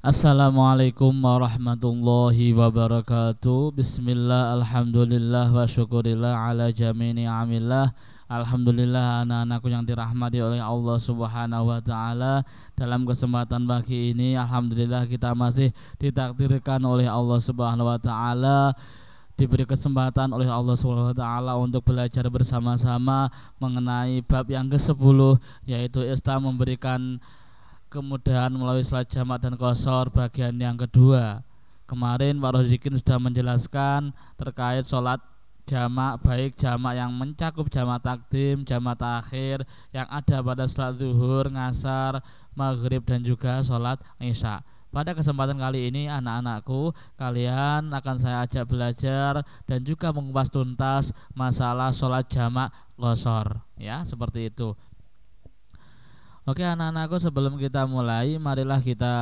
Assalamualaikum warahmatullahi wabarakatuh. Bismillah, alhamdulillah, wa syukurillah ala jamini amillah. Alhamdulillah anak-anakku yang dirahmati oleh Allah subhanahu wa ta'ala. Dalam kesempatan pagi ini alhamdulillah kita masih ditakdirkan oleh Allah subhanahu wa ta'ala, diberi kesempatan oleh Allah subhanahu wa ta'ala untuk belajar bersama-sama mengenai bab yang ke-10, yaitu Islam memberikan kemudahan melalui salat jamak dan qashar bagian yang kedua. Kemarin Pak Rozikin sudah menjelaskan terkait sholat jamak, baik jamak yang mencakup jamak takdim, jamak takhir yang ada pada sholat zuhur, ngasar, maghrib dan juga sholat isya. Pada kesempatan kali ini anak-anakku, kalian akan saya ajak belajar dan juga mengupas tuntas masalah sholat jamak qashar, ya, seperti itu. Oke anak-anakku, sebelum kita mulai, marilah kita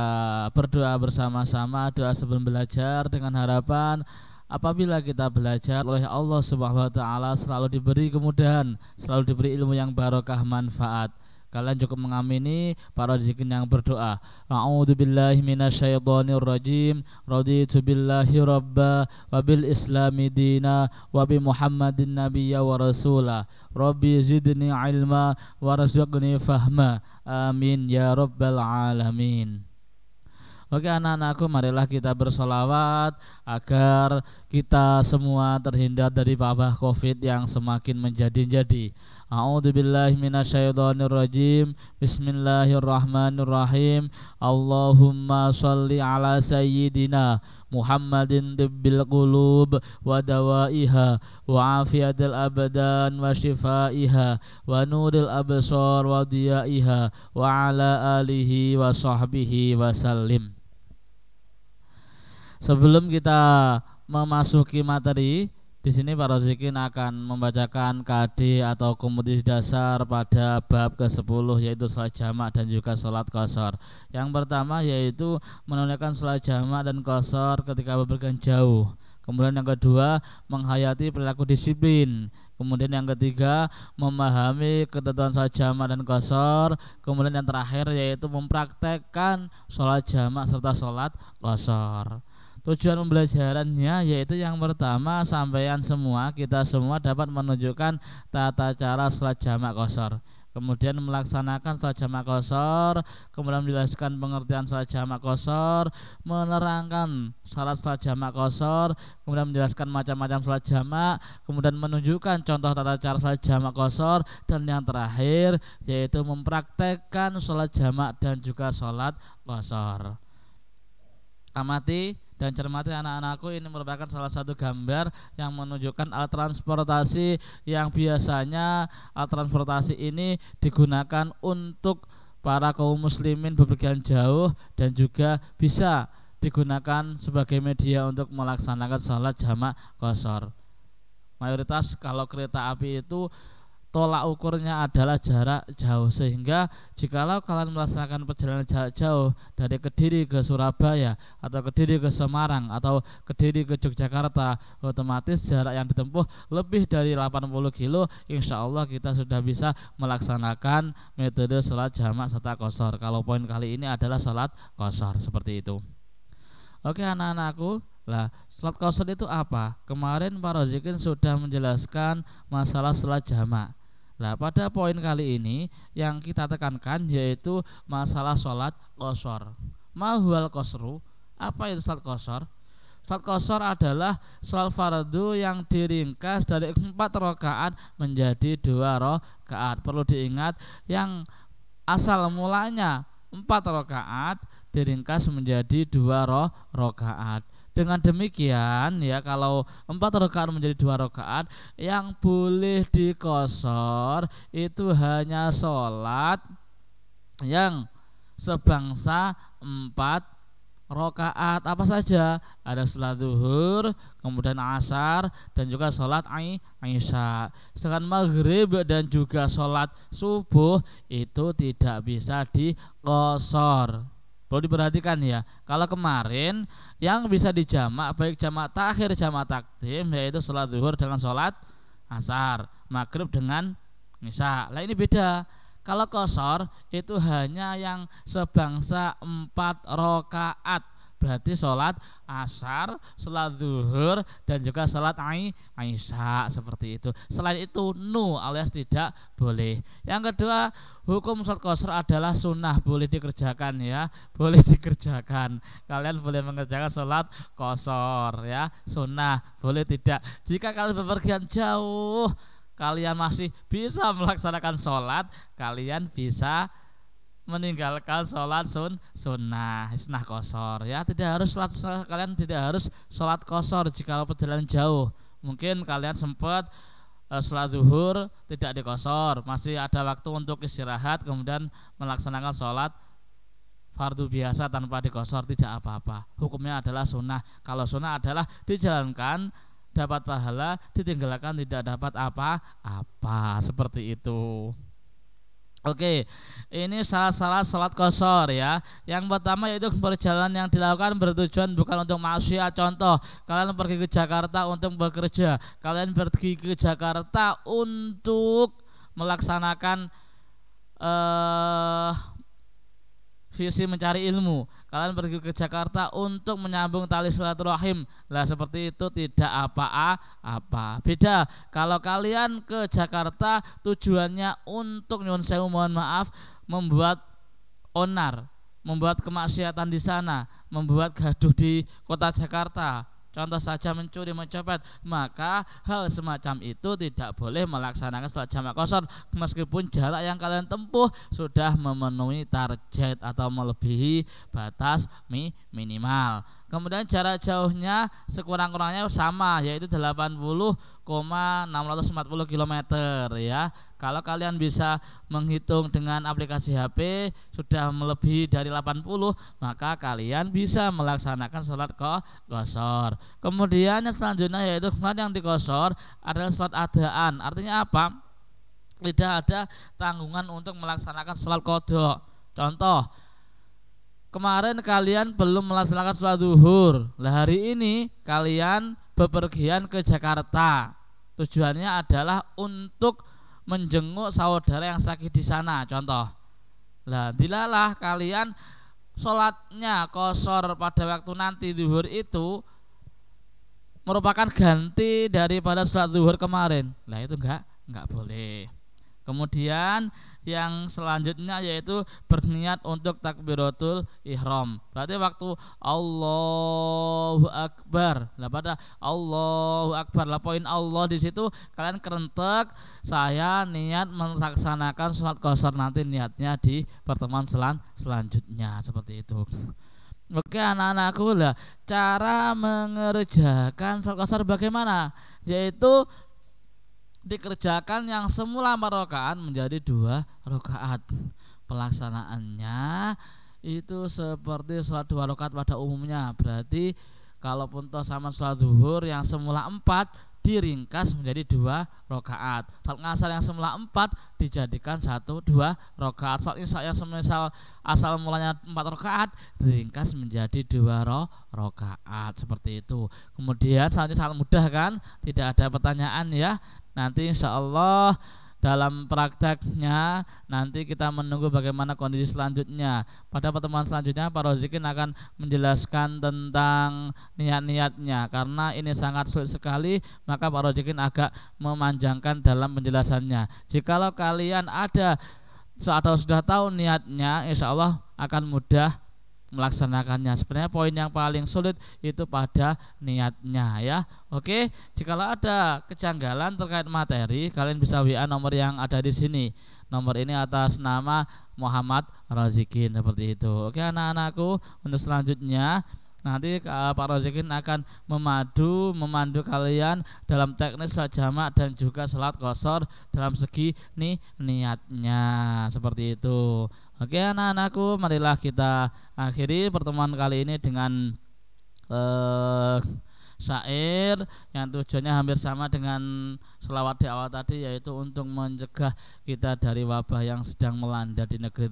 berdoa bersama-sama. Doa sebelum belajar dengan harapan apabila kita belajar oleh Allah subhanahu wa ta'ala selalu diberi kemudahan, selalu diberi ilmu yang barokah manfaat. Kalian cukup mengamini para zikin yang berdoa. A'udzubillahi minasyaitonir rajim. Raditu billahi rabba wa bil islami dina wa bi Muhammadin nabiyya wa rasula. Rabbi zidni ilma warzuqni fahma. Amin ya rabbal alamin. Oke anak-anakku, marilah kita bersolawat agar kita semua terhindar dari wabah COVID yang semakin menjadi-jadi. A'udzubillahi minasyaitonirrajim. Bismillahirrahmanirrahim. Allahumma sholli ala sayyidina Muhammadin tibbil qulub wa dawaiha wa afiyatil abdan wa shifaiha wa nuril absar wa diyaiha wa ala alihi wa sahbihi wa sallim. Sebelum kita memasuki materi, di sini Pak Rozikin akan membacakan KD atau kompetisi dasar pada bab ke-10, yaitu sholat jamak dan juga sholat qashar. Yang pertama yaitu menunaikan sholat jamak dan qashar ketika bepergian jauh. Kemudian yang kedua, menghayati perilaku disiplin. Kemudian yang ketiga, memahami ketentuan sholat jamak dan qashar. Kemudian yang terakhir yaitu mempraktekkan sholat jamak serta sholat qashar. Tujuan pembelajarannya yaitu yang pertama, sampeyan semua, kita semua dapat menunjukkan tata cara sholat jamak qashar, kemudian melaksanakan sholat jamak qashar, kemudian menjelaskan pengertian sholat jamak qashar, menerangkan syarat sholat jamak qashar, kemudian menjelaskan macam-macam sholat jamak, kemudian menunjukkan contoh tata cara sholat jamak qashar, dan yang terakhir yaitu mempraktekkan sholat jamak dan juga sholat qashar. Amati dan cermati anak-anakku, ini merupakan salah satu gambar yang menunjukkan alat transportasi yang biasanya alat transportasi ini digunakan untuk para kaum muslimin bepergian jauh dan juga bisa digunakan sebagai media untuk melaksanakan sholat jamak qashar. Mayoritas kalau kereta api itu tolak ukurnya adalah jarak jauh, sehingga jikalau kalian melaksanakan perjalanan jarak jauh dari Kediri ke Surabaya atau Kediri ke Semarang atau Kediri ke Yogyakarta, otomatis jarak yang ditempuh lebih dari 80 kilo, insya Allah kita sudah bisa melaksanakan metode sholat jamak serta qashar. Kalau poin kali ini adalah sholat qashar, seperti itu. Oke anak-anakku, lah sholat qashar itu apa? Kemarin Pak Rozikin sudah menjelaskan masalah sholat jamak. Nah, pada poin kali ini yang kita tekankan yaitu masalah sholat qashar. Ma huwal qashru? Apa itu sholat qashar? Sholat qashar adalah sholat fardu yang diringkas dari 4 rakaat menjadi 2 rakaat. Perlu diingat, yang asal mulanya 4 rakaat diringkas menjadi 2 rakaat. Dengan demikian ya, kalau 4 rakaat menjadi 2 rakaat, yang boleh diqashar itu hanya sholat yang sebangsa 4 rakaat. Apa saja? Ada sholat zuhur, kemudian asar, dan juga sholat isya. Sedangkan maghrib dan juga sholat subuh itu tidak bisa diqashar. Perlu diperhatikan ya, kalau kemarin yang bisa dijamak baik jamak takhir, jamak takdim, yaitu sholat zuhur dengan sholat asar, maghrib dengan isya. Lah ini beda. Kalau qashar itu hanya yang sebangsa 4 rakaat. Berarti sholat asar, sholat zuhur, dan juga sholat isya seperti itu. Selain itu alias tidak boleh. Yang kedua, hukum sholat qashar adalah sunnah, boleh dikerjakan ya, boleh dikerjakan. Kalian boleh mengerjakan sholat qashar ya, sunnah, boleh tidak. Jika kalian bepergian jauh, kalian masih bisa melaksanakan sholat, kalian bisa meninggalkan sholat sunnah qashar ya. Tidak harus kalian tidak harus sholat qashar jika perjalanan jauh. Mungkin kalian sempat sholat zuhur tidak di qashar, masih ada waktu untuk istirahat, kemudian melaksanakan sholat fardu biasa tanpa di qashar, tidak apa-apa. Hukumnya adalah sunnah. Kalau sunnah adalah dijalankan dapat pahala, ditinggalkan tidak dapat apa-apa, seperti itu. Oke, ini salah sholat qashar ya. Yang pertama yaitu perjalanan yang dilakukan bertujuan bukan untuk maksiat. Contoh, kalian pergi ke Jakarta untuk bekerja, kalian pergi ke Jakarta untuk melaksanakan visi mencari ilmu, kalian pergi ke Jakarta untuk menyambung tali silaturahim. Lah seperti itu tidak apa-apa. Beda kalau kalian ke Jakarta tujuannya untuk nyuwun sewu mohon maaf membuat onar, membuat kemaksiatan di sana, membuat gaduh di kota Jakarta. Contoh saja mencuri, mencopet, maka hal semacam itu tidak boleh melaksanakan sholat jamak qashar meskipun jarak yang kalian tempuh sudah memenuhi target atau melebihi batas minimal. Kemudian jarak jauhnya sekurang-kurangnya sama, yaitu 80,640 km ya. Kalau kalian bisa menghitung dengan aplikasi HP sudah melebihi dari 80, maka kalian bisa melaksanakan sholat qashar. Kemudian yang selanjutnya yaitu yang di qashar adalah sholat adaan. Artinya apa? Tidak ada tanggungan untuk melaksanakan sholat qadha. Contoh, kemarin kalian belum melaksanakan sholat zuhur. Lah hari ini kalian bepergian ke Jakarta. Tujuannya adalah untuk menjenguk saudara yang sakit di sana. Contoh. Lah dilalah kalian sholatnya qashar pada waktu nanti zuhur itu merupakan ganti daripada sholat zuhur kemarin. Lah itu enggak boleh. Kemudian yang selanjutnya yaitu berniat untuk takbiratul ihram. Berarti waktu Allahu Akbar, lah pada Allahu Akbar, lah poin Allah di situ kalian kerentek, saya niat melaksanakan sholat qashar, nanti niatnya di pertemuan selanjutnya, seperti itu. Oke anak-anakku, lah cara mengerjakan sholat qashar bagaimana? Yaitu dikerjakan yang semula 4 rakaat menjadi 2 rakaat. Pelaksanaannya itu seperti sholat 2 rakaat pada umumnya. Berarti kalaupun toh sama sholat zuhur yang semula 4 diringkas menjadi 2 rakaat. Sholat ngasar yang semula 4 dijadikan 1-2 rakaat. Sholat isya yang semisal asal mulanya 4 rakaat diringkas menjadi 2 rakaat, seperti itu. Kemudian selanjutnya sangat mudah kan? Tidak ada pertanyaan ya. Nanti insya Allah dalam prakteknya nanti kita menunggu bagaimana kondisi selanjutnya. Pada pertemuan selanjutnya Pak Rozikin akan menjelaskan tentang niat-niatnya. Karena ini sangat sulit sekali, maka Pak Rozikin agak memanjangkan dalam penjelasannya. Jikalau kalian ada atau sudah tahu niatnya, insya Allah akan mudah melaksanakannya. Sebenarnya poin yang paling sulit itu pada niatnya ya. Oke, jikalau ada kejanggalan terkait materi, kalian bisa WA nomor yang ada di sini. Nomor ini atas nama Muhammad Rozikin, seperti itu. Oke anak-anakku, untuk selanjutnya nanti Pak Rozikin akan memandu kalian dalam teknis sholat jamak dan juga sholat qashar dalam segi niatnya, seperti itu. Oke anak-anakku, marilah kita akhiri pertemuan kali ini dengan syair yang tujuannya hampir sama dengan selawat di awal tadi, yaitu untuk mencegah kita dari wabah yang sedang melanda di negeri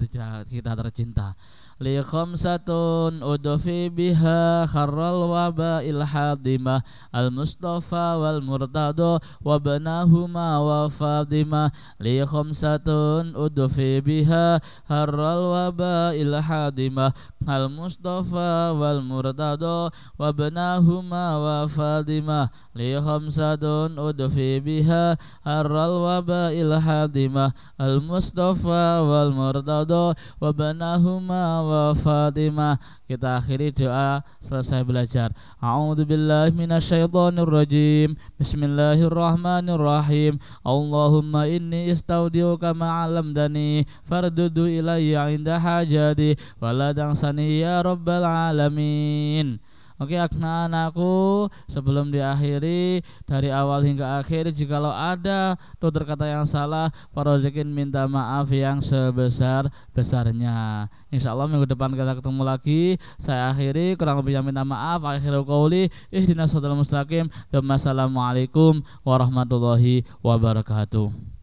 kita tercinta. li khamsatun udfi biha kharral waba'il hadimah al mustafa wal murtado wa banahuma wa fatimah li khamsatun udfi biha kharral waba'il hadimah al mustafa wal murtado wa banahuma wa fatimah li khamsatun udfi biha kharral waba'il hadimah al mustafa wal murtado wa banahuma wa fatimah. Kita akhiri doa selesai belajar. A'udzu billahi minasyaitonir rajim. Bismillahirrahmanirrahim. Allahumma inni istaudiuka ma 'allamtani fardudu ilayya 'inda hajati wa la tansani ya rabbal alamin. Oke anak-anakku, sebelum diakhiri dari awal hingga akhir, jikalau ada tutur kata yang salah, Pak Rozikin minta maaf yang sebesar-besarnya. Insya Allah minggu depan kita ketemu lagi. Saya akhiri, kurang lebihnya minta maaf. Akhirul qauli ihdinas siratal mustaqim. Wassalamualaikum warahmatullahi wabarakatuh.